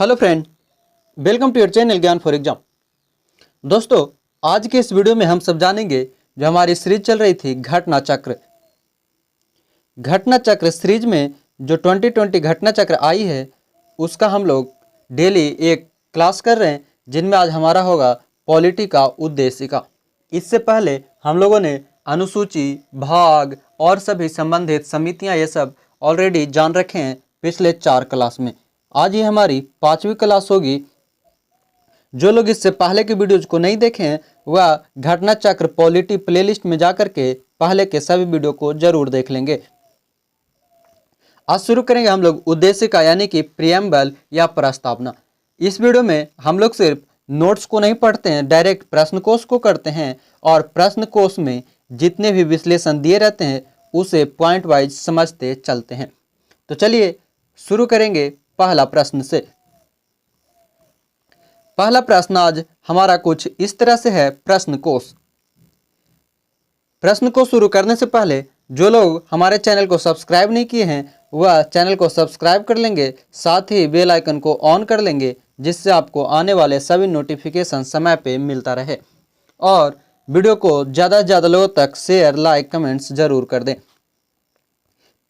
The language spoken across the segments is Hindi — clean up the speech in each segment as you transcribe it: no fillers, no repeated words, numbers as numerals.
Hello friend, welcome to your channel Gyan for exam. दोस्तों, आज के इस वीडियो में हम सब जानेंगे जो हमारी सीरीज चल रही थी घटना चक्र। घटना चक्र सीरीज में जो 2020 घटना चक्र आई है उसका हम लोग डेली एक क्लास कर रहे हैं, जिनमें आज हमारा होगा पॉलिटी का उद्देशिका। इससे पहले हम लोगों ने अनुसूची, भाग और सभी संबंधित समितियां ये सब ऑलरेडी जान रखे हैं पिछले 4 क्लास में। आज ये हमारी 5वीं क्लास होगी। जो लोग इससे पहले के वीडियोज को नहीं देखे हैं वह घटना चक्र पॉलिटी प्लेलिस्ट में जाकर के पहले के सभी वीडियो को जरूर देख लेंगे। आज शुरू करेंगे हम लोग उद्देशिका यानी कि प्रियम्बल या प्रस्तावना। इस वीडियो में हम लोग सिर्फ नोट्स को नहीं पढ़ते हैं, डायरेक्ट प्रश्न कोश को करते हैं और प्रश्न कोश में जितने भी विश्लेषण दिए रहते हैं उसे पॉइंट वाइज समझते चलते हैं। तो चलिए शुरू करेंगे पहला प्रश्न से। पहला प्रश्न आज हमारा कुछ इस तरह से है। प्रश्न को शुरू करने से पहले जो लोग हमारे चैनल को सब्सक्राइब नहीं किए हैं वह चैनल को सब्सक्राइब कर लेंगे, साथ ही बेल आइकन को ऑन कर लेंगे, जिससे आपको आने वाले सभी नोटिफिकेशन समय पे मिलता रहे। और वीडियो को ज़्यादा से ज़्यादा लोगों तक शेयर, लाइक, कमेंट्स जरूर कर दें।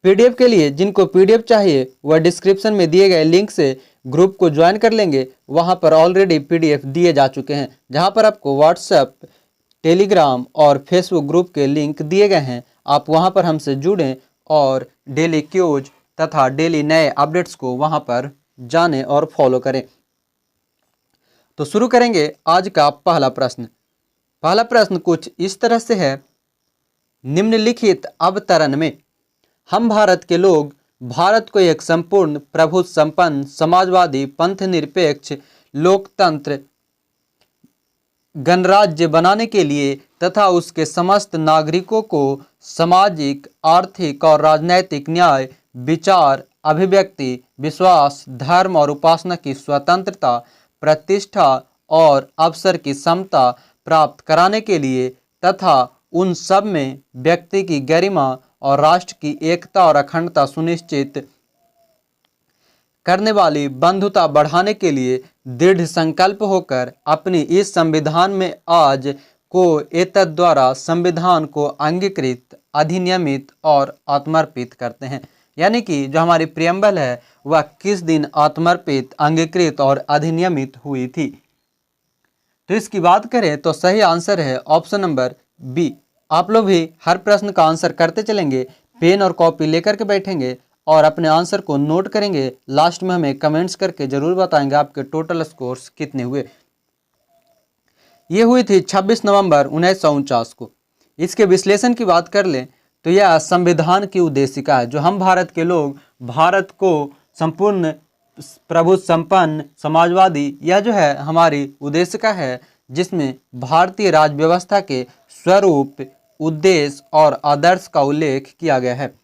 पीडीएफ के लिए जिनको पीडीएफ चाहिए वह डिस्क्रिप्शन में दिए गए लिंक से ग्रुप को ज्वाइन कर लेंगे। वहां पर ऑलरेडी पीडीएफ दिए जा चुके हैं, जहां पर आपको व्हाट्सएप, टेलीग्राम और फेसबुक ग्रुप के लिंक दिए गए हैं। आप वहां पर हमसे जुड़ें और डेली क्यूज तथा डेली नए अपडेट्स को वहां पर जानें और फॉलो करें। तो शुरू करेंगे आज का पहला प्रश्न। पहला प्रश्न कुछ इस तरह से है। निम्नलिखित अवतरण में हम भारत के लोग भारत को एक संपूर्ण प्रभु संपन्न समाजवादी पंथ निरपेक्ष लोकतंत्र गणराज्य बनाने के लिए तथा उसके समस्त नागरिकों को सामाजिक, आर्थिक और राजनैतिक न्याय, विचार, अभिव्यक्ति, विश्वास, धर्म और उपासना की स्वतंत्रता, प्रतिष्ठा और अवसर की समता प्राप्त कराने के लिए तथा उन सब में व्यक्ति की गरिमा और राष्ट्र की एकता और अखंडता सुनिश्चित करने वाली बंधुता बढ़ाने के लिए दृढ़ संकल्प होकर अपनी इस संविधान में आज को एतद द्वारा संविधान को अंगीकृत, अधिनियमित और आत्मर्पित करते हैं। यानी कि जो हमारी प्रियम्बल है वह किस दिन आत्मर्पित, अंगीकृत और अधिनियमित हुई थी। तो इसकी बात करें तो सही आंसर है ऑप्शन नंबर बी। आप लोग भी हर प्रश्न का आंसर करते चलेंगे, पेन और कॉपी लेकर के बैठेंगे और अपने आंसर को नोट करेंगे। लास्ट में हमें कमेंट्स करके जरूर बताएंगे आपके टोटल स्कोर्स कितने हुए। ये हुई थी 26 नवंबर 1949 को। इसके विश्लेषण की बात कर लें तो यह संविधान की उद्देशिका है। जो हम भारत के लोग भारत को संपूर्ण प्रभु संपन्न समाजवादी, यह जो है हमारी उद्देशिका है, जिसमें भारतीय राज्य व्यवस्था के स्वरूप, उद्देश्य और आदर्श का उल्लेख किया गया है।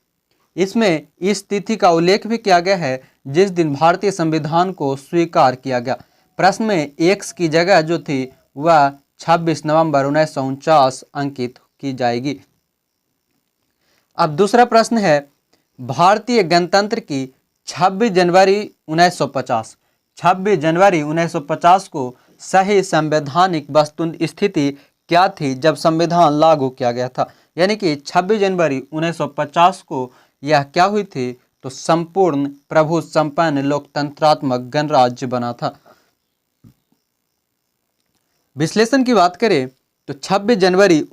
इसमें इस तिथि का उल्लेख भी किया गया है जिस दिन भारतीय संविधान को स्वीकार किया गया। प्रश्न में एक्स की जगह जो थी वह 26 नवंबर 1949 अंकित की जाएगी। अब दूसरा प्रश्न है। भारतीय गणतंत्र की 26 जनवरी 1950 को सही संवैधानिक वस्तुस्थिति क्या थी जब संविधान लागू किया गया था। यानी कि 26 जनवरी 1950 को यह क्या हुई थी, तो संपूर्ण प्रभु संपन्न लोकतंत्रात्मक गणराज्य बना था। विश्लेषण की बात करें तो 26 जनवरी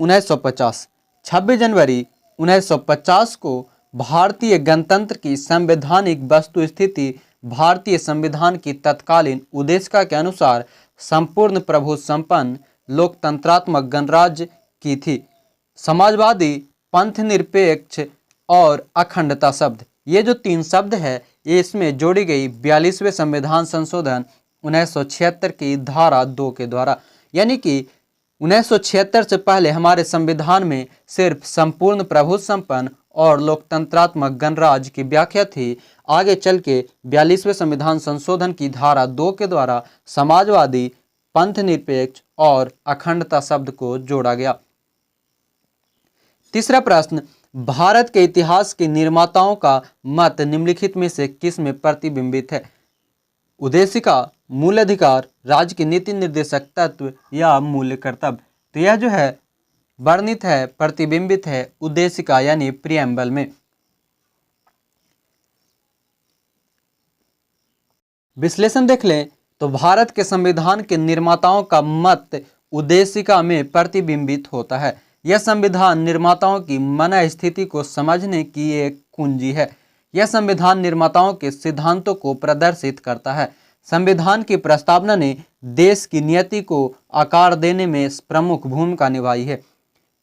1950 को भारतीय गणतंत्र की संवैधानिक वस्तुस्थिति भारतीय संविधान की तत्कालीन उद्देशिका के अनुसार संपूर्ण प्रभु संपन्न लोकतंत्रात्मक गणराज्य की थी। समाजवादी, पंथ निरपेक्ष और अखंडता शब्द, ये जो 3 शब्द है ये इसमें जोड़ी गई 42वें संविधान संशोधन 1976 की धारा 2 के द्वारा। यानी कि 1976 से पहले हमारे संविधान में सिर्फ संपूर्ण प्रभु संपन्न और लोकतंत्रात्मक गणराज्य की व्याख्या थी। आगे चल के 42वें संविधान संशोधन की धारा 2 के द्वारा समाजवादी, पंथ निरपेक्ष और अखंडता शब्द को जोड़ा गया। तीसरा प्रश्न। भारत के इतिहास के निर्माताओं का मत निम्नलिखित में से किस में प्रतिबिंबित है। उद्देशिका, मूल अधिकार, राज्य की नीति निर्देशक तत्व या मूल्य कर्तव्य। तो यह जो है वर्णित है, प्रतिबिंबित है उद्देशिका यानी प्रियम्बल में। विश्लेषण देख लें तो भारत के संविधान के निर्माताओं का मत उद्देशिका में प्रतिबिंबित होता है। यह संविधान निर्माताओं की मन स्थिति को समझने की एक कुंजी है। यह संविधान निर्माताओं के सिद्धांतों को प्रदर्शित करता है। संविधान की प्रस्तावना ने देश की नियति को आकार देने में प्रमुख भूमिका निभाई है।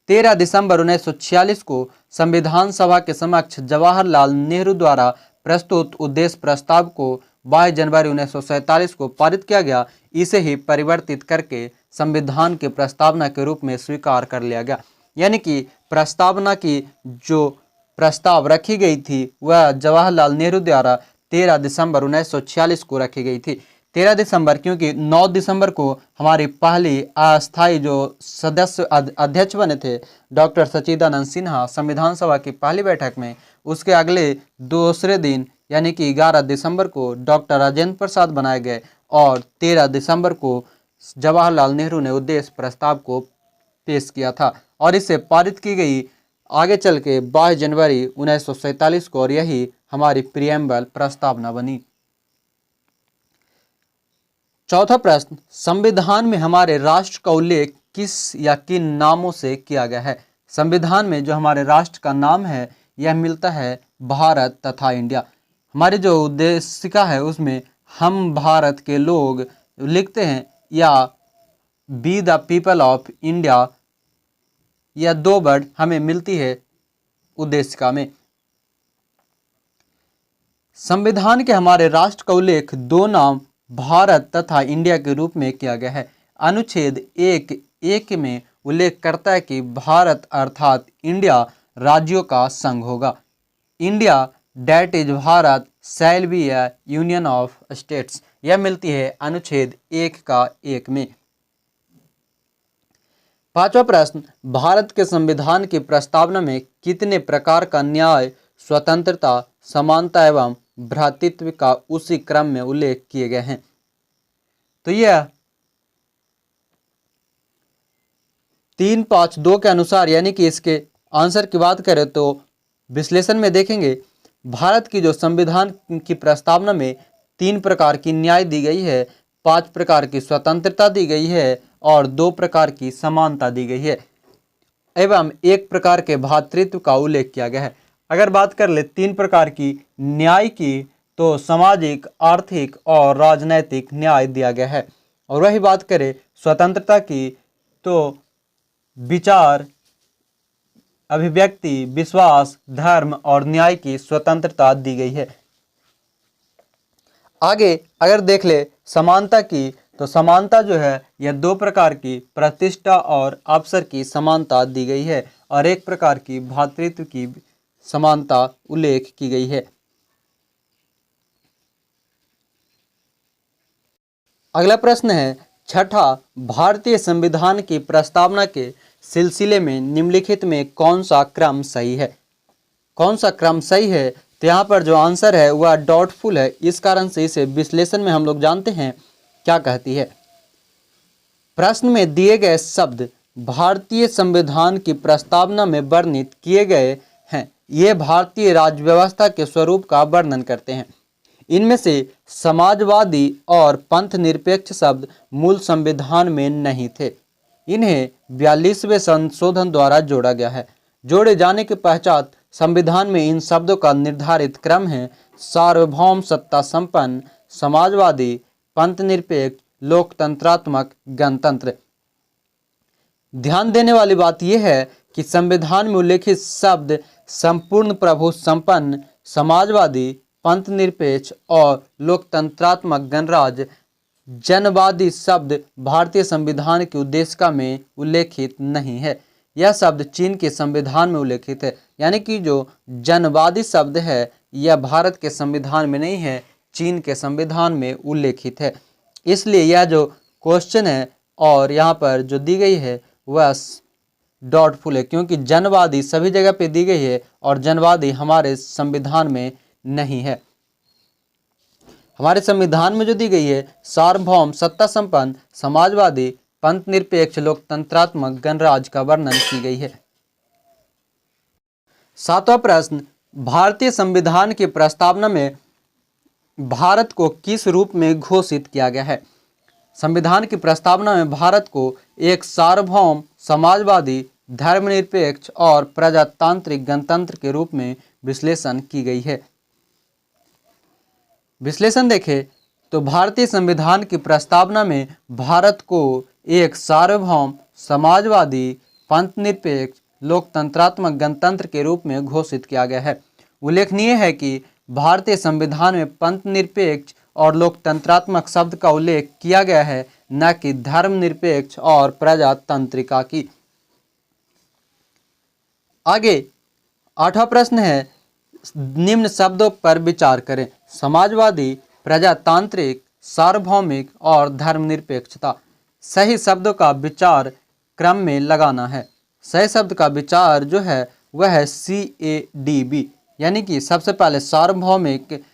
13 दिसंबर 1946 को संविधान सभा के समक्ष जवाहरलाल नेहरू द्वारा प्रस्तुत उद्देश्य प्रस्ताव को 22 जनवरी 1947 को पारित किया गया। इसे ही परिवर्तित करके संविधान की प्रस्तावना के रूप में स्वीकार कर लिया गया। यानी कि प्रस्तावना की जो प्रस्ताव रखी गई थी वह जवाहरलाल नेहरू द्वारा 13 दिसंबर 1946 को रखी गई थी। 13 दिसंबर क्योंकि 9 दिसंबर को हमारी पहली अस्थायी जो सदस्य अध्यक्ष बने थे डॉक्टर सच्चिदानंद सिन्हा संविधान सभा की पहली बैठक में, उसके अगले दूसरे दिन यानी कि 11 दिसंबर को डॉक्टर राजेंद्र प्रसाद बनाए गए और 13 दिसंबर को जवाहरलाल नेहरू ने उद्देश्य प्रस्ताव को पेश किया था और इसे पारित की गई आगे चल के 22 जनवरी 1947 को, और यही हमारी प्रियम्बल प्रस्तावना बनी। चौथा प्रश्न, संविधान में हमारे राष्ट्र का उल्लेख किस या किन नामों से किया गया है? संविधान में जो हमारे राष्ट्र का नाम है यह मिलता है भारत तथा इंडिया। हमारी जो उद्देशिका है उसमें हम भारत के लोग लिखते हैं या be the people of India, यह 2 वर्ड हमें मिलती है उद्देशिका में। संविधान के हमारे राष्ट्र का उल्लेख 2 नाम भारत तथा इंडिया के रूप में किया गया है। अनुच्छेद 1(1) में उल्लेख करता है कि भारत अर्थात इंडिया राज्यों का संघ होगा। India that is Bharat shall be a union of states, यह मिलती है अनुच्छेद 1(1) में। पांचवा प्रश्न, भारत के संविधान की प्रस्तावना में कितने प्रकार का न्याय, स्वतंत्रता, समानता एवं भ्रातृत्व का उसी क्रम में उल्लेख किए गए हैं? तो यह 352 के अनुसार, यानी कि इसके आंसर की बात करें तो विश्लेषण में देखेंगे भारत की जो संविधान की प्रस्तावना में 3 प्रकार की न्याय दी गई है, 5 प्रकार की स्वतंत्रता दी गई है और 2 प्रकार की समानता दी गई है एवं 1 प्रकार के भ्रातृत्व का उल्लेख किया गया है। अगर बात कर ले 3 प्रकार की न्याय की तो सामाजिक, आर्थिक और राजनैतिक न्याय दिया गया है, और वही बात करें स्वतंत्रता की तो विचार, अभिव्यक्ति, विश्वास, धर्म और न्याय की स्वतंत्रता दी गई है। आगे अगर देख ले समानता की तो समानता जो है यह 2 प्रकार की प्रतिष्ठा और अवसर की समानता दी गई है और 1 प्रकार की भ्रातृत्व की समानता उल्लेख की गई है। अगला प्रश्न है छठा, भारतीय संविधान की प्रस्तावना के सिलसिले में निम्नलिखित में कौन सा क्रम सही है? कौन सा क्रम सही है? तो यहाँ पर जो आंसर है वह डाउटफुल है। इस कारण से इसे विश्लेषण में हम लोग जानते हैं क्या कहती है। प्रश्न में दिए गए शब्द भारतीय संविधान की प्रस्तावना में वर्णित किए गए हैं, ये भारतीय राज्य व्यवस्था के स्वरूप का वर्णन करते हैं। इनमें से समाजवादी और पंथ निरपेक्ष शब्द मूल संविधान में नहीं थे। इन्हें 42वें संशोधन द्वारा जोड़ा गया है। जोड़े जाने के पश्चात संविधान में इन शब्दों का निर्धारित क्रम है: सार्वभौम सत्ता संपन्न, समाजवादी, पंथ निरपेक्ष, लोकतंत्रात्मक, गणतंत्र। ध्यान देने वाली बात यह है कि संविधान में उल्लेखित शब्द संपूर्ण प्रभु संपन्न, समाजवादी, पंथ निरपेक्ष और लोकतंत्रात्मक गणराज्य जनवादी शब्द भारतीय संविधान की उद्देशिका में उल्लेखित नहीं है। यह शब्द चीन के संविधान में उल्लेखित है, यानी कि जो जनवादी शब्द है यह भारत के संविधान में नहीं है, चीन के संविधान में उल्लेखित है। इसलिए यह जो क्वेश्चन है और यहाँ पर जो दी गई है वह डाउटफुल है, क्योंकि जनवादी सभी जगह पे दी गई है और जनवादी हमारे संविधान में नहीं है। हमारे संविधान में जो दी गई है, सार्वभौम, सत्ता संपन्न, समाजवादी, पंथ निरपेक्ष, लोकतंत्रात्मक गणराज्य का वर्णन की गई है। 7वां प्रश्न, भारतीय संविधान की प्रस्तावना में भारत को किस रूप में घोषित किया गया है? संविधान की प्रस्तावना में भारत को एक सार्वभौम, समाजवादी, धर्मनिरपेक्ष और प्रजातांत्रिक गणतंत्र के रूप में विश्लेषण की गई है। विश्लेषण देखें तो भारतीय संविधान की प्रस्तावना में भारत को एक सार्वभौम, समाजवादी, पंथनिरपेक्ष, लोकतंत्रात्मक गणतंत्र के रूप में घोषित किया गया है। उल्लेखनीय है कि भारतीय संविधान में पंथनिरपेक्ष और लोकतंत्रात्मक शब्द का उल्लेख किया गया है, न कि धर्मनिरपेक्ष और प्रजातांत्रिका की। आगे 8वां प्रश्न है, निम्न शब्दों पर विचार करें। समाजवादी, प्रजातांत्रिक, सार्वभौमिक और धर्मनिरपेक्षता। सही शब्दों का विचार क्रम में लगाना है। सही शब्द का विचार जो है वह है CADB, यानी कि सबसे पहले सार्वभौमिक,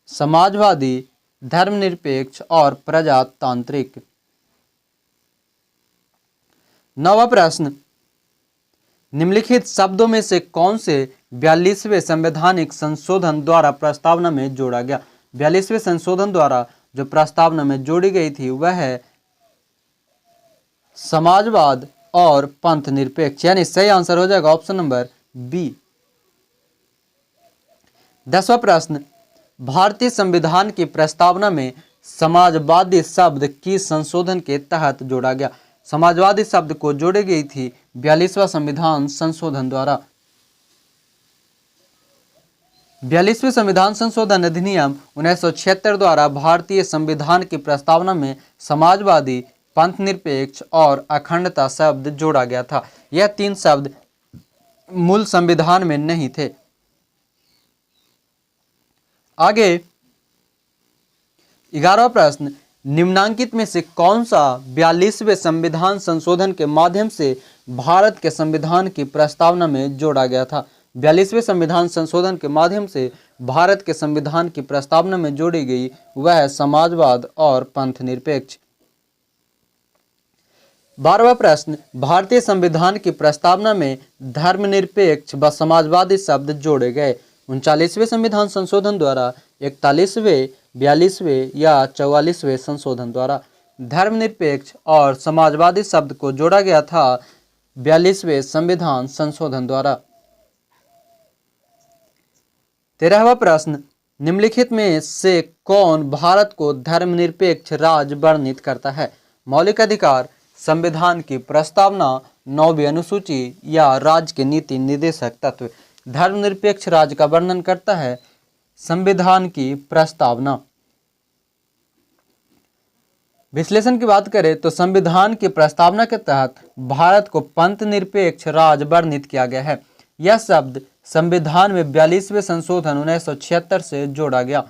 समाजवादी, धर्मनिरपेक्ष और प्रजातांत्रिक। 9वां प्रश्न, निम्नलिखित शब्दों में से कौन से 42वें संवैधानिक संशोधन द्वारा प्रस्तावना में जोड़ा गया? 42वें संशोधन द्वारा जो प्रस्तावना में जोड़ी गई थी वह है समाजवाद और पंथ निरपेक्ष, यानी सही आंसर हो जाएगा ऑप्शन नंबर बी। 10वां प्रश्न, भारतीय संविधान की प्रस्तावना में समाजवादी शब्द किस संशोधन के तहत जोड़ा गया? समाजवादी शब्द को जोड़ी गई थी 42वां संविधान संशोधन द्वारा। 42वें संविधान संशोधन अधिनियम 1976 द्वारा भारतीय संविधान की प्रस्तावना में समाजवादी, पंथनिरपेक्ष और अखंडता शब्द जोड़ा गया था। यह 3 शब्द मूल संविधान में नहीं थे। आगे 11वां प्रश्न, निम्नांकित में से कौन सा 42वें संविधान संशोधन के माध्यम से भारत के संविधान की प्रस्तावना में जोड़ा गया था? 42वें संविधान संशोधन के माध्यम से भारत के संविधान की प्रस्तावना में जोड़ी गई वह है समाजवाद और पंथ निरपेक्ष। 12वां प्रश्न, भारतीय संविधान की प्रस्तावना में धर्मनिरपेक्ष व समाजवादी शब्द जोड़े गए 39वें संविधान संशोधन द्वारा, 41वें, 42वें या 44वें संशोधन द्वारा। धर्मनिरपेक्ष और समाजवादी शब्द को जोड़ा गया था 42वें संविधान संशोधन द्वारा। 13वां प्रश्न, निम्नलिखित में से कौन भारत को धर्मनिरपेक्ष राज्य वर्णित करता है? मौलिक अधिकार, संविधान की प्रस्तावना, 9वीं अनुसूची या राज्य के नीति निर्देशक तत्व। धर्मनिरपेक्ष राज्य का वर्णन करता है संविधान की प्रस्तावना। विश्लेषण की बात करें तो संविधान की प्रस्तावना के तहत भारत को पंथ निरपेक्ष राज्य वर्णित किया गया है। यह शब्द संविधान में 42वें संशोधन 1976 से जोड़ा गया।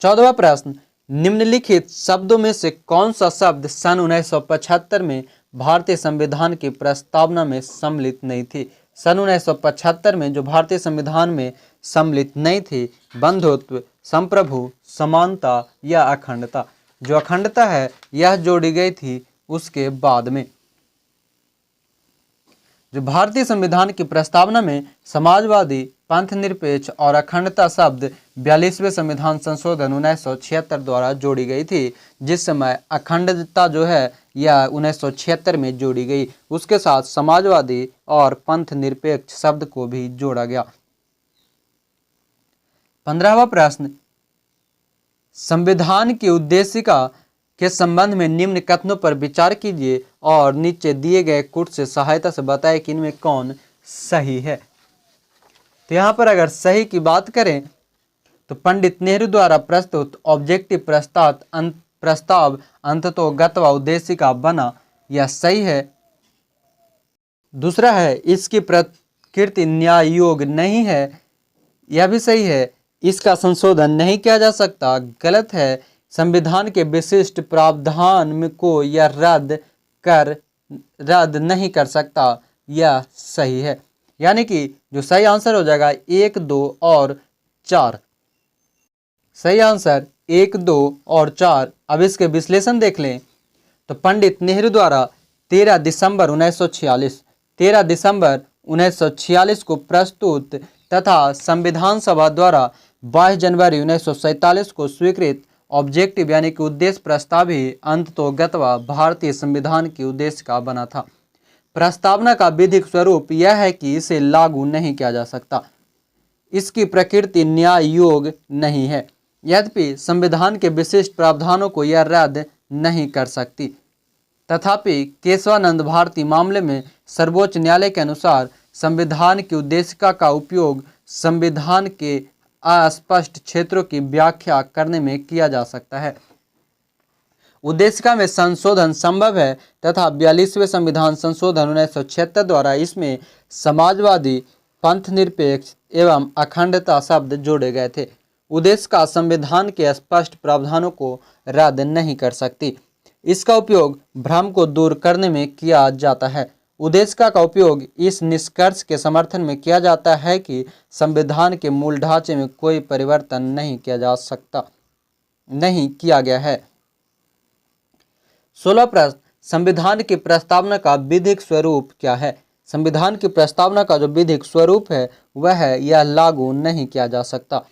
14वां प्रश्न, निम्नलिखित शब्दों में से कौन सा शब्द सन 1975 में भारतीय संविधान की प्रस्तावना में सम्मिलित नहीं थी? सन 1975 में जो भारतीय संविधान में सम्मिलित नहीं थी, बंधुत्व, संप्रभु, समानता या अखंडता। जो अखंडता है यह जोड़ी गई थी उसके बाद में। जो भारतीय संविधान की प्रस्तावना में समाजवादी, पंथ निरपेक्ष और अखंडता शब्द 42वें संविधान संशोधन 1976 द्वारा जोड़ी गई थी, जिस समय अखंडता जो है यह 1976 में जोड़ी गई, उसके साथ समाजवादी और पंथ निरपेक्ष शब्द को भी जोड़ा गया। 15वां प्रश्न, संविधान की उद्देशिका के संबंध में निम्न कथनों पर विचार कीजिए और नीचे दिए गए कोट से सहायता से बताएं कि इनमें कौन सही है। तो यहाँ पर अगर सही की बात करें तो पंडित नेहरू द्वारा प्रस्तुत ऑब्जेक्टिव प्रस्ताव अंततोगत्वा उद्देशिका बना, यह सही है। दूसरा है इसकी प्रकृति न्याय योग्य नहीं है, यह भी सही है। इसका संशोधन नहीं किया जा सकता, गलत है। संविधान के विशिष्ट प्रावधान को यह रद्द नहीं कर सकता, यह सही है। यानी कि जो सही आंसर हो जाएगा 1, 2 और 4। सही आंसर 1, 2 और 4। अब इसके विश्लेषण देख लें तो पंडित नेहरू द्वारा 13 दिसंबर 1946 को प्रस्तुत तथा संविधान सभा द्वारा 22 जनवरी 1947 को स्वीकृत ऑब्जेक्टिव यानी कि उद्देश्य प्रस्ताव ही अंततोगत्वा भारतीय संविधान के उद्देश्य का बना था। प्रस्तावना का विधिक स्वरूप यह है कि इसे लागू नहीं किया जा सकता। इसकी प्रकृति न्याय योग्य नहीं है। यद्यपि संविधान के विशिष्ट प्रावधानों को यह रद्द नहीं कर सकती। तथापि केशवानंद भारती मामले में सर्वोच्च न्यायालय के अनुसार संविधान की उद्देशिका का उपयोग संविधान के अस्पष्ट क्षेत्रों की व्याख्या करने में किया जा सकता है। उद्देशिका में संशोधन संभव है तथा 42वें संविधान संशोधन 1976 द्वारा इसमें समाजवादी, पंथनिरपेक्ष एवं अखंडता शब्द जोड़े गए थे। उद्देशिका संविधान के स्पष्ट प्रावधानों को रद्द नहीं कर सकती। इसका उपयोग भ्रम को दूर करने में किया जाता है। उद्देशिका का उपयोग इस निष्कर्ष के समर्थन में किया जाता है कि संविधान के मूल ढांचे में कोई परिवर्तन नहीं किया गया है। 16 प्रश्न, संविधान की प्रस्तावना का विधिक स्वरूप क्या है? संविधान की प्रस्तावना का जो विधिक स्वरूप है वह है यह लागू नहीं किया जा सकता।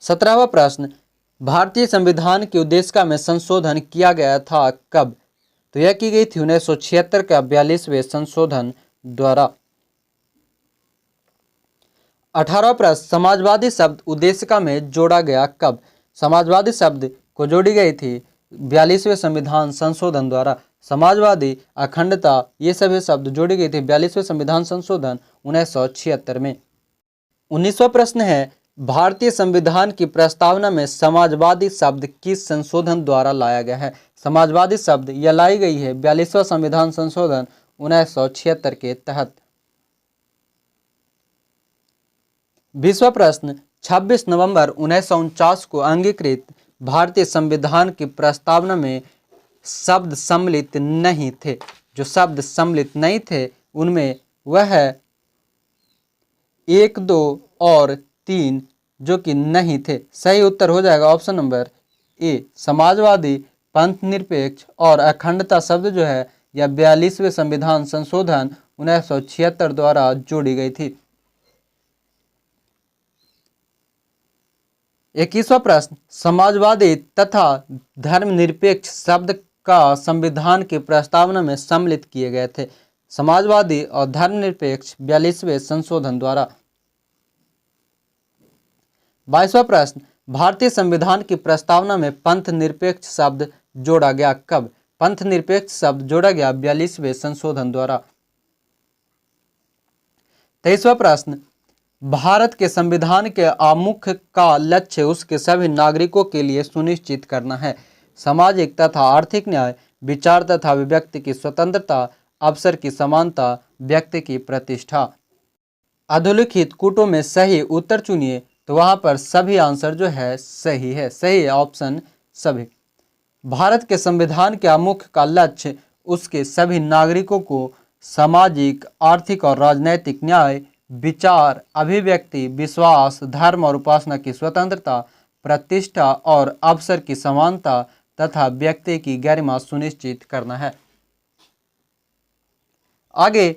17वां प्रश्न, भारतीय संविधान की उद्देशिका में संशोधन किया गया था कब? तो यह की गई थी 1976 का 42वें संशोधन द्वारा। 18वां प्रश्न, समाजवादी शब्द उद्देशिका में जोड़ा गया कब? समाजवादी शब्द को जोड़ी गई थी 42वें संविधान संशोधन द्वारा। समाजवादी, अखंडता ये सभी शब्द जोड़ी गई थी 42वें संविधान संशोधन 1976 में। 19वां प्रश्न है, भारतीय संविधान की प्रस्तावना में समाजवादी शब्द किस संशोधन द्वारा लाया गया है? समाजवादी शब्द यह लाई गई है 42वां संविधान संशोधन 1976 के तहत। 20वां प्रश्न, 26 नवंबर 1949 को अंगीकृत भारतीय संविधान की प्रस्तावना में शब्द सम्मिलित नहीं थे। जो शब्द सम्मिलित नहीं थे उनमें वह है 1, 2 और 3 जो कि नहीं थे। सही उत्तर हो जाएगा ऑप्शन नंबर ए, समाजवादी, पंथनिरपेक्ष और अखंडता शब्द जो है यह 42वें संविधान संशोधन 1976 द्वारा जोड़ी गई थी। 21वां प्रश्न, समाजवादी तथा धर्मनिरपेक्ष शब्द का संविधान की प्रस्तावना में सम्मिलित किए गए थे। समाजवादी और धर्मनिरपेक्ष 42वें संशोधन द्वारा। 22वां प्रश्न, भारतीय संविधान की प्रस्तावना में पंथ निरपेक्ष शब्द जोड़ा गया कब? पंथ निरपेक्ष शब्द जोड़ा गया 42वें संशोधन द्वारा। 23वां प्रश्न, भारत के संविधान के आमुख का लक्ष्य उसके सभी नागरिकों के लिए सुनिश्चित करना है। सामाजिक तथा आर्थिक न्याय, विचार तथा अभिव्यक्ति की स्वतंत्रता, अवसर की समानता, व्यक्ति की प्रतिष्ठा। अधोलिखित कूटों में सही उत्तर चुनिए। तो वहां पर सभी आंसर जो है सही है। सही ऑप्शन सभी। भारत के संविधान के आमुख का लक्ष्य उसके सभी नागरिकों को सामाजिक, आर्थिक और राजनैतिक न्याय, विचार, अभिव्यक्ति, विश्वास, धर्म और उपासना की स्वतंत्रता, प्रतिष्ठा और अवसर की समानता तथा व्यक्ति की गरिमा सुनिश्चित करना है। आगे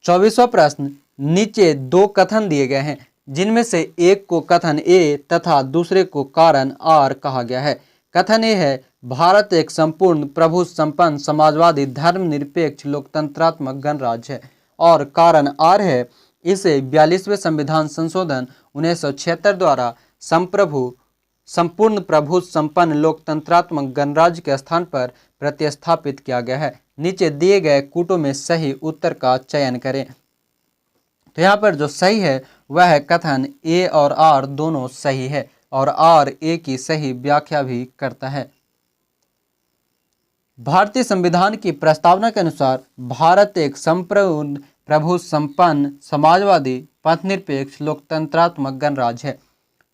24वां प्रश्न, नीचे 2 कथन दिए गए हैं जिनमें से एक को कथन ए तथा दूसरे को कारण आर कहा गया है। कथन ए है, भारत एक संपूर्ण प्रभु संपन्न समाजवादी धर्मनिरपेक्ष लोकतंत्रात्मक गणराज्य है। और कारण आर है, इसे 42वें संविधान संशोधन 1976 द्वारा संपूर्ण प्रभु संपन्न लोकतंत्रात्मक गणराज्य के स्थान पर प्रतिस्थापित किया गया है। नीचे दिए गए कूटों में सही उत्तर का चयन करें। तो यहाँ पर जो सही है वह है कथन ए और आर दोनों सही है और आर ए की सही व्याख्या भी करता है। भारतीय संविधान की प्रस्तावना के अनुसार भारत एक संपूर्ण प्रभु संपन्न समाजवादी पंथनिरपेक्ष लोकतंत्रात्मक गणराज्य है।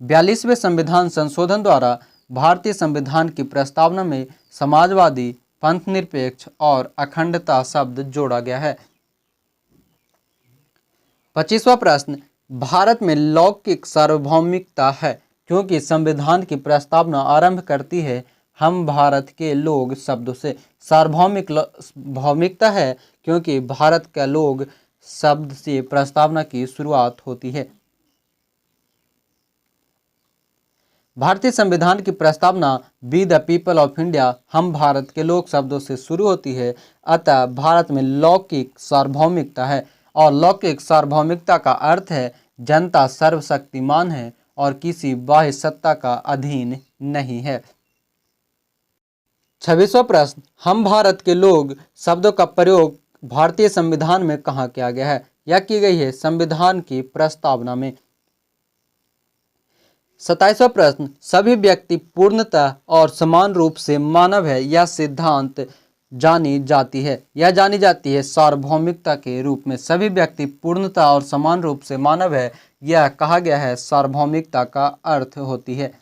42वें संविधान संशोधन द्वारा भारतीय संविधान की प्रस्तावना में समाजवादी, पंथनिरपेक्ष और अखंडता शब्द जोड़ा गया है। 25वां प्रश्न, भारत में लौकिक सार्वभौमिकता है, क्योंकि संविधान की प्रस्तावना आरंभ करती है हम भारत के लोग शब्दों से। भौमिकता है क्योंकि भारत का लोग शब्द से प्रस्तावना की शुरुआत होती है। भारतीय संविधान की प्रस्तावना be the people of India, हम भारत के लोग शब्दों से शुरू होती है। अतः भारत में लौकिक सार्वभौमिकता है, और लौकिक सार्वभौमिकता का अर्थ है जनता सर्वशक्तिमान है और किसी बाह्य सत्ता का अधीन नहीं है। 26वां प्रश्न, हम भारत के लोग शब्दों का प्रयोग भारतीय संविधान में कहाँ किया गया है? यह की गई है संविधान की प्रस्तावना में। 27वां प्रश्न, सभी व्यक्ति पूर्णतः और समान रूप से मानव है, यह सिद्धांत जानी जाती है सार्वभौमिकता के रूप में। सभी व्यक्ति पूर्णतः और समान रूप से मानव है, यह कहा गया है सार्वभौमिकता का अर्थ होती है।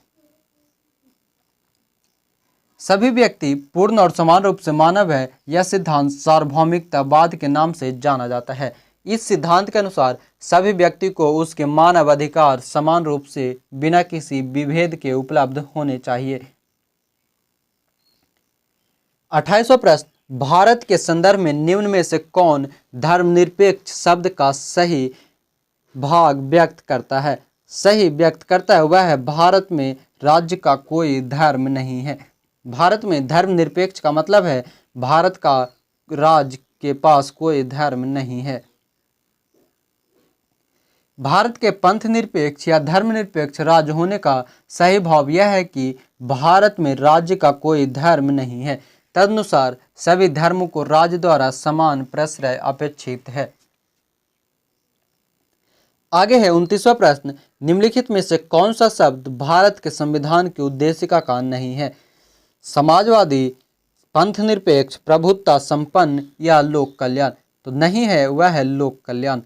सभी व्यक्ति पूर्ण और समान रूप से मानव है, यह सिद्धांत सार्वभौमिकतावाद के नाम से जाना जाता है। इस सिद्धांत के अनुसार सभी व्यक्ति को उसके मानव अधिकार समान रूप से बिना किसी विभेद के उपलब्ध होने चाहिए। 28वां प्रश्न, भारत के संदर्भ में निम्न में से कौन धर्मनिरपेक्ष शब्द का सही भाग व्यक्त करता है? सही व्यक्त करता है वह है भारत में राज्य का कोई धर्म नहीं है। भारत में धर्मनिरपेक्ष का मतलब है भारत का राज्य के पास कोई धर्म नहीं है। भारत के पंथ निरपेक्ष या धर्मनिरपेक्ष राज्य होने का सही भाव यह है कि भारत में राज्य का कोई धर्म नहीं है, तदनुसार सभी धर्मों को राज्य द्वारा समान प्रश्रय अपेक्षित है। आगे है 29वां प्रश्न, निम्नलिखित में से कौन सा शब्द भारत के संविधान की उद्देशिका का नहीं है? समाजवादी, पंथ निरपेक्ष, प्रभुत्व संपन्न या लोक कल्याण? तो नहीं है, वह है लोक कल्याण।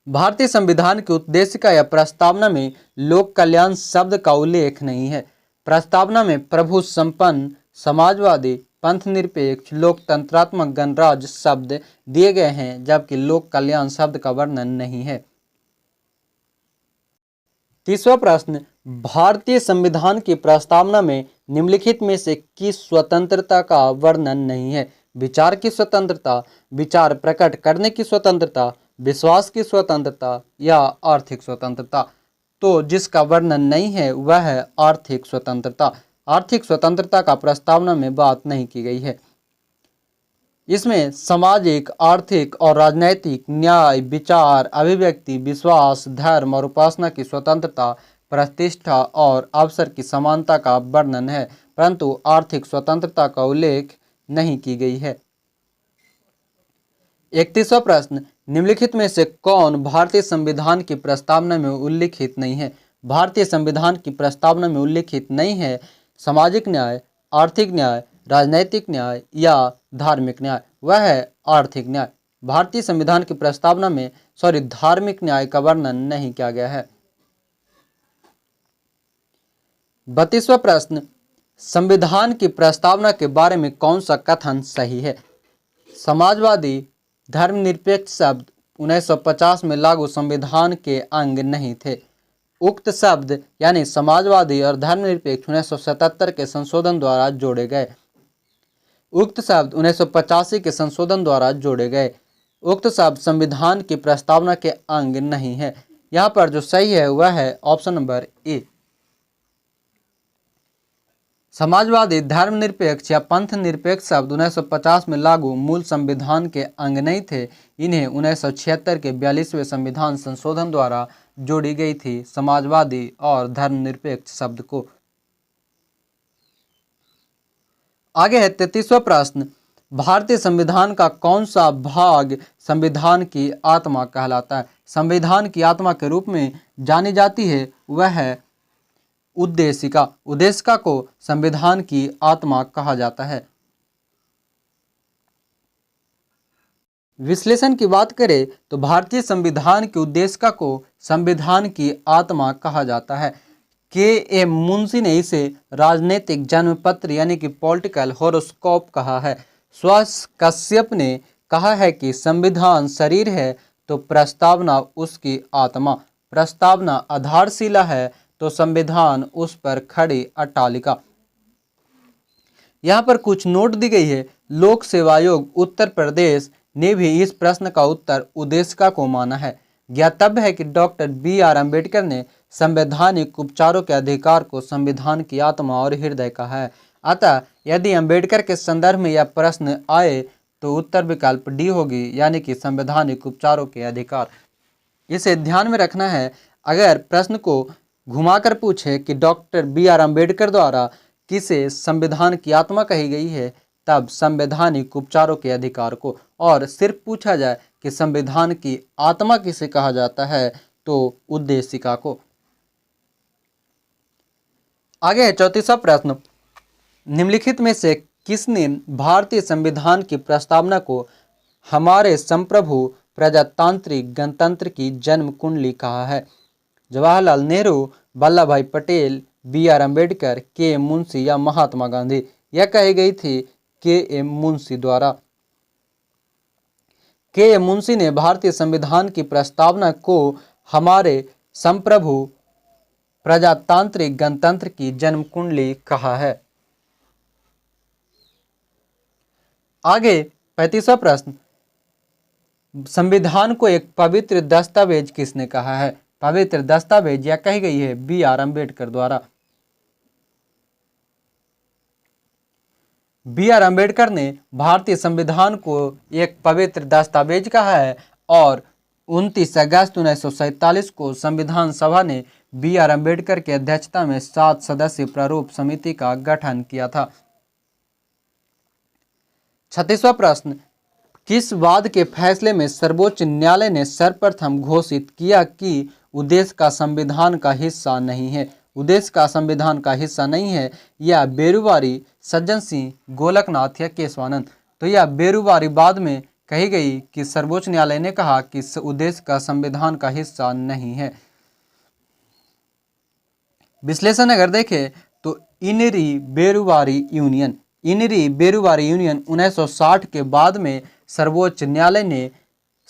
भारतीय संविधान की उद्देशिका या प्रस्तावना में लोक कल्याण शब्द का उल्लेख नहीं है। प्रस्तावना में प्रभु संपन्न, समाजवादी, पंथ निरपेक्ष, लोकतंत्रात्मक गणराज्य शब्द दिए गए हैं, जबकि लोक कल्याण शब्द का वर्णन नहीं है। 30वां प्रश्न, भारतीय संविधान की प्रस्तावना में निम्नलिखित में से किस स्वतंत्रता का वर्णन नहीं है? विचार की स्वतंत्रता, विचार प्रकट करने की स्वतंत्रता, विश्वास की स्वतंत्रता या आर्थिक स्वतंत्रता? तो जिसका वर्णन नहीं है वह है आर्थिक स्वतंत्रता। आर्थिक स्वतंत्रता का प्रस्तावना में बात नहीं की गई है। इसमें सामाजिक, आर्थिक और राजनैतिक न्याय, विचार, अभिव्यक्ति, विश्वास, धर्म और उपासना की स्वतंत्रता, प्रतिष्ठा और अवसर की समानता का वर्णन है, परंतु आर्थिक स्वतंत्रता का उल्लेख नहीं की गई है। 31वां प्रश्न, निम्नलिखित में से कौन भारतीय संविधान की प्रस्तावना में उल्लिखित नहीं है? भारतीय संविधान की प्रस्तावना में उल्लिखित नहीं है सामाजिक न्याय, आर्थिक न्याय, राजनैतिक न्याय या धार्मिक न्याय? वह है आर्थिक न्याय। भारतीय संविधान की प्रस्तावना में धार्मिक न्याय का वर्णन नहीं किया गया है। 32वां प्रश्न, संविधान की प्रस्तावना के बारे में कौन सा कथन सही है? समाजवादी, धर्मनिरपेक्ष शब्द 1950 में लागू संविधान के अंग नहीं थे। उक्त शब्द यानी समाजवादी और धर्मनिरपेक्ष 1977 के संशोधन द्वारा जोड़े गए। उक्त शब्द 1985 के संशोधन द्वारा जोड़े गए। उक्त शब्द संविधान की प्रस्तावना के अंग नहीं है। यहाँ पर जो सही है वह है ऑप्शन नंबर ए। समाजवादी, धर्मनिरपेक्ष या पंथ निरपेक्ष शब्द 1950 में लागू मूल संविधान के अंग नहीं थे। इन्हें 1976 के 42वें संविधान संशोधन द्वारा जोड़ी गई थी समाजवादी और धर्मनिरपेक्ष शब्द को। आगे है 33वां प्रश्न, भारतीय संविधान का कौन सा भाग संविधान की आत्मा कहलाता है? संविधान की आत्मा के रूप में जानी जाती है वह है उद्देशिका। उद्देशिका को संविधान की आत्मा कहा जाता है। विश्लेषण की बात करें तो भारतीय संविधान की उद्देशिका को संविधान की आत्मा कहा जाता है। के.एम. मुंशी ने इसे राजनीतिक जन्मपत्र यानी कि पॉलिटिकल हॉरोस्कोप कहा है। सुभाष कश्यप ने कहा है कि संविधान शरीर है तो प्रस्तावना उसकी आत्मा। प्रस्तावना आधारशिला है तो संविधान उस पर खड़ी अट्टालिका। यहाँ पर कुछ नोट दी गई है। लोक सेवा आयोग उत्तर प्रदेश ने भी इस प्रश्न का उत्तर उद्देशिका को माना है। ज्ञातव्य है कि डॉक्टर बी.आर. अम्बेडकर ने संवैधानिक उपचारों के अधिकार को संविधान की आत्मा और हृदय कहा है। अतः यदि अम्बेडकर के संदर्भ में यह प्रश्न आए तो उत्तर विकल्प डी होगी, यानी कि संवैधानिक उपचारों के अधिकार। इसे ध्यान में रखना है। अगर प्रश्न को घुमाकर पूछे कि डॉक्टर बी.आर. अम्बेडकर द्वारा किसे संविधान की आत्मा कही गई है, तब संवैधानिक उपचारों के अधिकार को, और सिर्फ पूछा जाए कि संविधान की आत्मा किसे कहा जाता है, तो उद्देशिका को। आगे है 34वां प्रश्न। निम्नलिखित में से किसने भारतीय संविधान की प्रस्तावना को हमारे संप्रभु प्रजातांत्रिक गणतंत्र की जन्म कुंडली कहा है? जवाहरलाल नेहरू, वल्लभ भाई पटेल, बी.आर. अम्बेडकर, के.एम. मुंशी या महात्मा गांधी। यह कही गई थी के.एम. मुंशी द्वारा। के.एम. मुंशी ने भारतीय संविधान की प्रस्तावना को हमारे संप्रभु प्रजातांत्रिक गणतंत्र की जन्म कुंडली कहा है। आगे 35वां प्रश्न। संविधान को एक पवित्र दस्तावेज किसने कहा है? पवित्र दस्तावेज यह कही गई है बी.आर. अम्बेडकर द्वारा। बी.आर. अम्बेडकर ने भारतीय संविधान को एक पवित्र दस्तावेज कहा है और 29 अगस्त 1947 को संविधान सभा ने बी.आर. अम्बेडकर की अध्यक्षता में 7 सदस्यीय प्रारूप समिति का गठन किया था। 36वां प्रश्न। किस वाद के फैसले में सर्वोच्च न्यायालय ने सर्वप्रथम घोषित किया कि उद्देश्य का संविधान का हिस्सा नहीं है? उद्देश्य का संविधान का हिस्सा नहीं है, यह बेरुवारी, सज्जन सिंह, गोलकनाथ या केशवानंद। तो यह बेरुवारी बाद में कही गई कि सर्वोच्च न्यायालय ने कहा कि उद्देश्य का संविधान का हिस्सा नहीं है। विश्लेषण अगर देखें तो इनरी बेरुवारी यूनियन 1960 के बाद में सर्वोच्च न्यायालय ने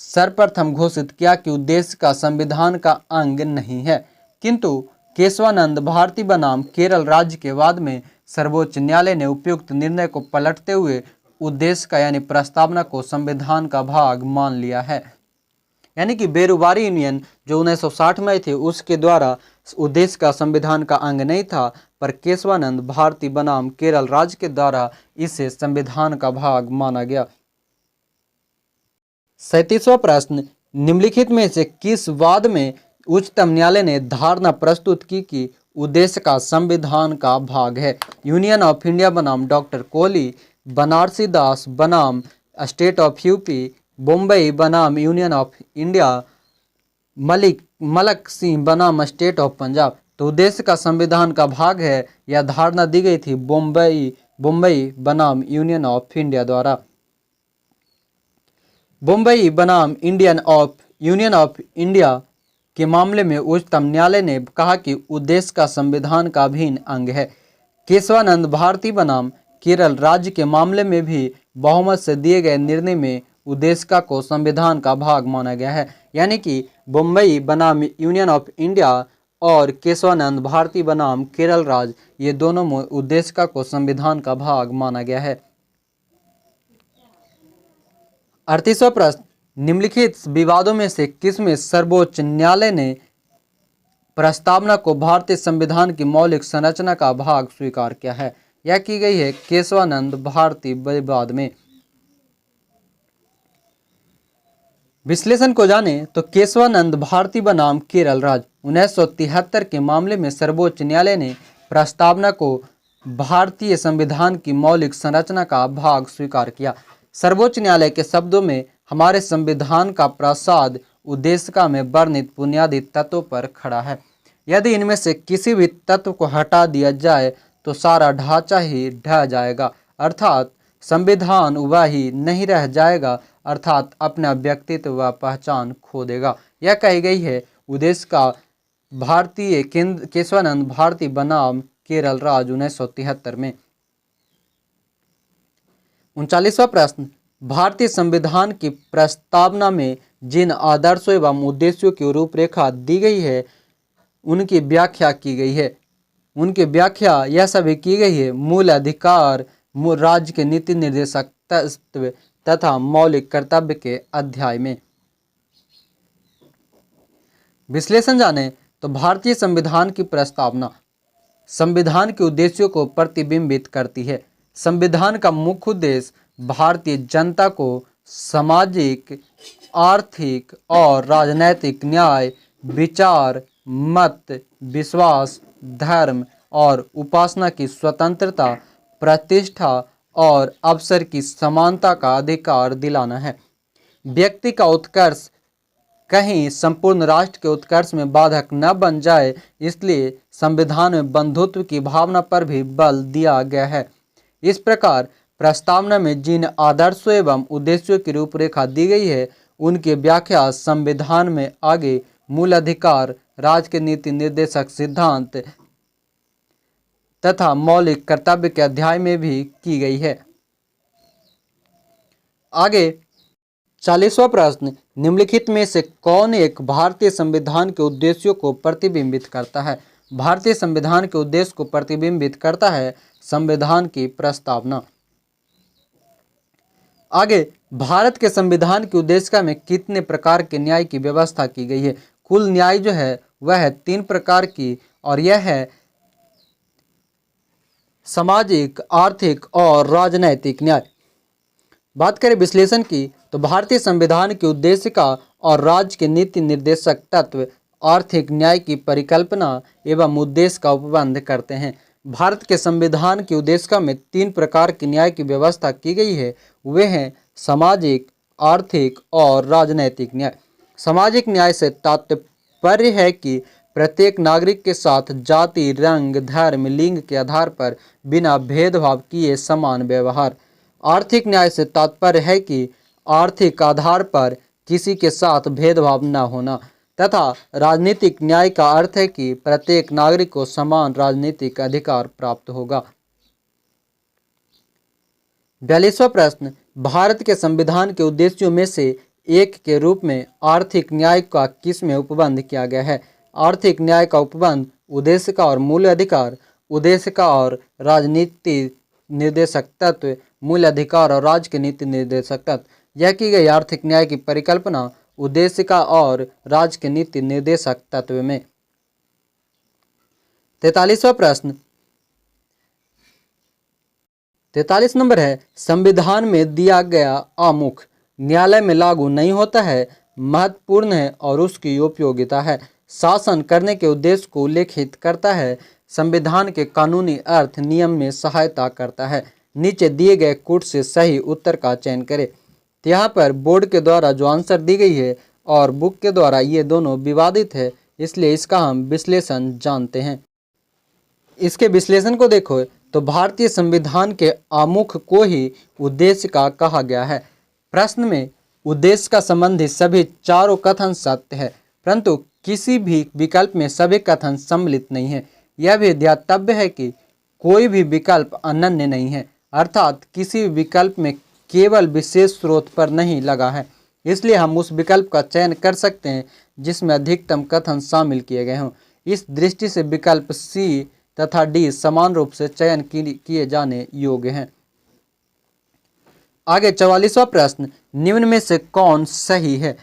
सर्वप्रथम घोषित किया कि उद्देश्य का संविधान का अंग नहीं है, किंतु केशवानंद भारती बनाम केरल राज्य के वाद में सर्वोच्च न्यायालय ने उपयुक्त निर्णय को पलटते हुए उद्देश्य का यानी प्रस्तावना को संविधान का भाग मान लिया है। यानी कि बेरुवारी यूनियन जो 1960 में थे उसके द्वारा उद्देश्य का संविधान का अंग नहीं था, पर केशवानंद भारती बनाम केरल राज्य के द्वारा इसे संविधान का भाग माना गया। 37वां प्रश्न। निम्नलिखित में से किस वाद में उच्चतम न्यायालय ने धारणा प्रस्तुत की कि उद्देश्य का संविधान का भाग है? यूनियन ऑफ इंडिया बनाम डॉक्टर कोहली, बनारसी दास बनाम स्टेट ऑफ यूपी, बम्बई बनाम union of India, Malak Singh बनाम स्टेट ऑफ पंजाब। तो उद्देश्य का संविधान का भाग है, यह धारणा दी गई थी बम्बई बनाम यूनियन ऑफ इंडिया द्वारा। बम्बई बनाम यूनियन ऑफ इंडिया के मामले में उच्चतम न्यायालय ने कहा कि उद्देश्य का संविधान का अभिन्न अंग है। केशवानंद भारती बनाम केरल राज्य के मामले में भी बहुमत से दिए गए निर्णय में उद्देशिका को संविधान का भाग माना गया है। यानी कि बम्बई बनाम यूनियन ऑफ इंडिया और केशवानंद भारती बनाम केरल राज्य, ये दोनों में उद्देशिका को संविधान का भाग माना गया है। 38वां प्रश्न। निम्नलिखित विवादों में से किसमें सर्वोच्च न्यायालय ने प्रस्तावना को भारतीय संविधान की मौलिक संरचना का भाग स्वीकार किया है? यह की गई है केशवानंद भारती विवाद में। विश्लेषण को जाने तो केशवानंद भारती बनाम केरल राज्य 1973 के मामले में सर्वोच्च न्यायालय ने प्रस्तावना को भारतीय संविधान की मौलिक संरचना का भाग स्वीकार किया। सर्वोच्च न्यायालय के शब्दों में हमारे संविधान का प्रसाद उद्देशिका में वर्णित बुनियादी तत्वों पर खड़ा है। यदि इनमें से किसी भी तत्व को हटा दिया जाए तो सारा ढांचा ही ढह जाएगा, अर्थात संविधान वह ही नहीं रह जाएगा, अर्थात अपना व्यक्तित्व व पहचान खो देगा। यह कही गई है उद्देश्य का भारतीय केशवानंद भारती बनाम केरल राज्य 1973 में। 39वां प्रश्न। भारतीय संविधान की प्रस्तावना में जिन आदर्शों एवं उद्देश्यों की रूपरेखा दी गई है उनकी व्याख्या की गई है। उनकी व्याख्या यह सभी की गई है मूल अधिकार, राज्य के नीति निर्देशक तत्व तथा मौलिक कर्तव्य के अध्याय में। विश्लेषण जाने तो भारतीय संविधान की प्रस्तावना संविधान के उद्देश्यों को प्रतिबिंबित करती है। संविधान का मुख्य उद्देश्य भारतीय जनता को सामाजिक, आर्थिक और राजनैतिक न्याय, विचार, मत, विश्वास, धर्म और उपासना की स्वतंत्रता, प्रतिष्ठा और अवसर की समानता का अधिकार दिलाना है। व्यक्ति का उत्कर्ष कहीं संपूर्ण राष्ट्र के उत्कर्ष में बाधक न बन जाए, इसलिए संविधान में बंधुत्व की भावना पर भी बल दिया गया है। इस प्रकार प्रस्तावना में जिन आदर्शों एवं उद्देश्यों की रूपरेखा दी गई है उनकी व्याख्या संविधान में आगे मूल अधिकार, राज्य के नीति निर्देशक सिद्धांत तथा मौलिक कर्तव्य के अध्याय में भी की गई है। आगे 40वां प्रश्न, निम्नलिखित में से कौन एक भारतीय संविधान के उद्देश्यों को प्रतिबिंबित करता है? भारतीय संविधान के उद्देश्य को प्रतिबिंबित करता है संविधान की प्रस्तावना। आगे भारत के संविधान की उद्देशिका में कितने प्रकार के न्याय की व्यवस्था की गई है? कुल न्याय जो है वह है 3 प्रकार की, और यह है सामाजिक, आर्थिक और राजनैतिक न्याय। बात करें विश्लेषण की तो भारतीय संविधान की उद्देशिका और राज्य के नीति निर्देशक तत्व आर्थिक न्याय की परिकल्पना एवं उद्देश्य का उपबंध करते हैं। भारत के संविधान की उद्देशिका में 3 प्रकार की न्याय की व्यवस्था की गई है, वे हैं सामाजिक, आर्थिक और राजनैतिक न्याय। सामाजिक न्याय से तात्पर्य है कि प्रत्येक नागरिक के साथ जाति, रंग, धर्म, लिंग के आधार पर बिना भेदभाव किए समान व्यवहार। आर्थिक न्याय से तात्पर्य है कि आर्थिक आधार पर किसी के साथ भेदभाव न होना, तथा राजनीतिक न्याय का अर्थ है कि प्रत्येक नागरिक को समान राजनीतिक अधिकार प्राप्त होगा। 42वां प्रश्न, भारत के संविधान के उद्देश्यों में से एक के रूप में आर्थिक न्याय का किसमें उपबंध किया गया है? आर्थिक न्याय का उपबंध उद्देशिका और मूल अधिकार, उद्देशिका और राजनीति निर्देशक तत्व, मूल अधिकार और राज्य के नीति निर्देशक तत्व। यह की गई आर्थिक न्याय की परिकल्पना उद्देशिका और राज्य के नीति निर्देशक तत्व में। 43वां प्रश्न, 43 नंबर है, संविधान में दिया गया आमुख न्यायालय में लागू नहीं होता है, महत्वपूर्ण है और उसकी उपयोगिता है, शासन करने के उद्देश्य को उल्लेखित करता है, संविधान के कानूनी अर्थ नियम में सहायता करता है। नीचे दिए गए कूट से सही उत्तर का चयन करें। तो यहाँ पर बोर्ड के द्वारा जो आंसर दी गई है और बुक के द्वारा ये दोनों विवादित है, इसलिए इसका हम विश्लेषण जानते हैं। इसके विश्लेषण को देखो तो भारतीय संविधान के आमुख को ही उद्देश्य का कहा गया है। प्रश्न में उद्देश्य का संबंधी सभी चारों कथन सत्य है, परंतु किसी भी विकल्प में सभी कथन सम्मिलित नहीं है। यह भी ध्यातव्य है कि कोई भी विकल्प अनन्य नहीं है, अर्थात किसी भी विकल्प में केवल विशेष स्रोत पर नहीं लगा है, इसलिए हम उस विकल्प का चयन कर सकते हैं जिसमें अधिकतम कथन शामिल किए गए हों। इस दृष्टि से विकल्प सी तथा डी समान रूप से चयन किए जाने योग्य हैं। आगे 44वां प्रश्न, निम्न में से कौन सही है?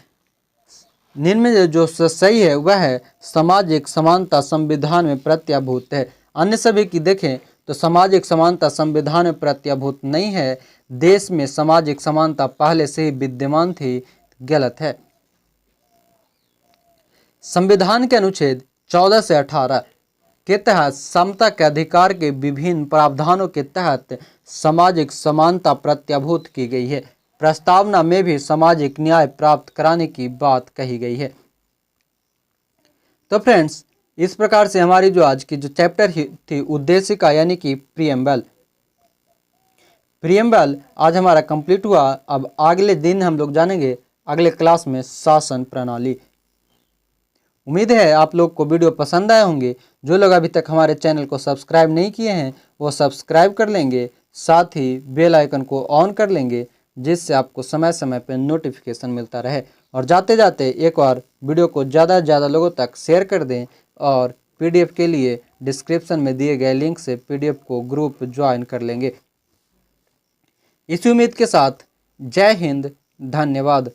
निम्न में जो सही है वह है सामाजिक समानता संविधान में प्रत्याभूत है। अन्य सभी की देखें तो सामाजिक समानता संविधान में प्रत्याभूत नहीं है। देश में सामाजिक समानता पहले से ही विद्यमान थी, गलत है। संविधान के अनुच्छेद 14 से 18 के तहत समता के अधिकार के विभिन्न प्रावधानों के तहत सामाजिक समानता प्रत्याभूत की गई है। प्रस्तावना में भी सामाजिक न्याय प्राप्त कराने की बात कही गई है। तो फ्रेंड्स, इस प्रकार से हमारी जो आज की जो चैप्टर थी उद्देशिका यानी कि प्रियम्बल आज हमारा कंप्लीट हुआ। अब अगले दिन हम लोग जानेंगे अगले क्लास में शासन प्रणाली। उम्मीद है आप लोग को वीडियो पसंद आए होंगे। जो लोग अभी तक हमारे चैनल को सब्सक्राइब नहीं किए हैं वो सब्सक्राइब कर लेंगे, साथ ही बेल आइकन को ऑन कर लेंगे जिससे आपको समय समय पर नोटिफिकेशन मिलता रहे। और जाते जाते एक बार वीडियो को ज़्यादा से ज़्यादा लोगों तक शेयर कर दें और PDF के लिए डिस्क्रिप्शन में दिए गए लिंक से PDF को ग्रुप ज्वाइन कर लेंगे। इसी उम्मीद के साथ जय हिंद, धन्यवाद।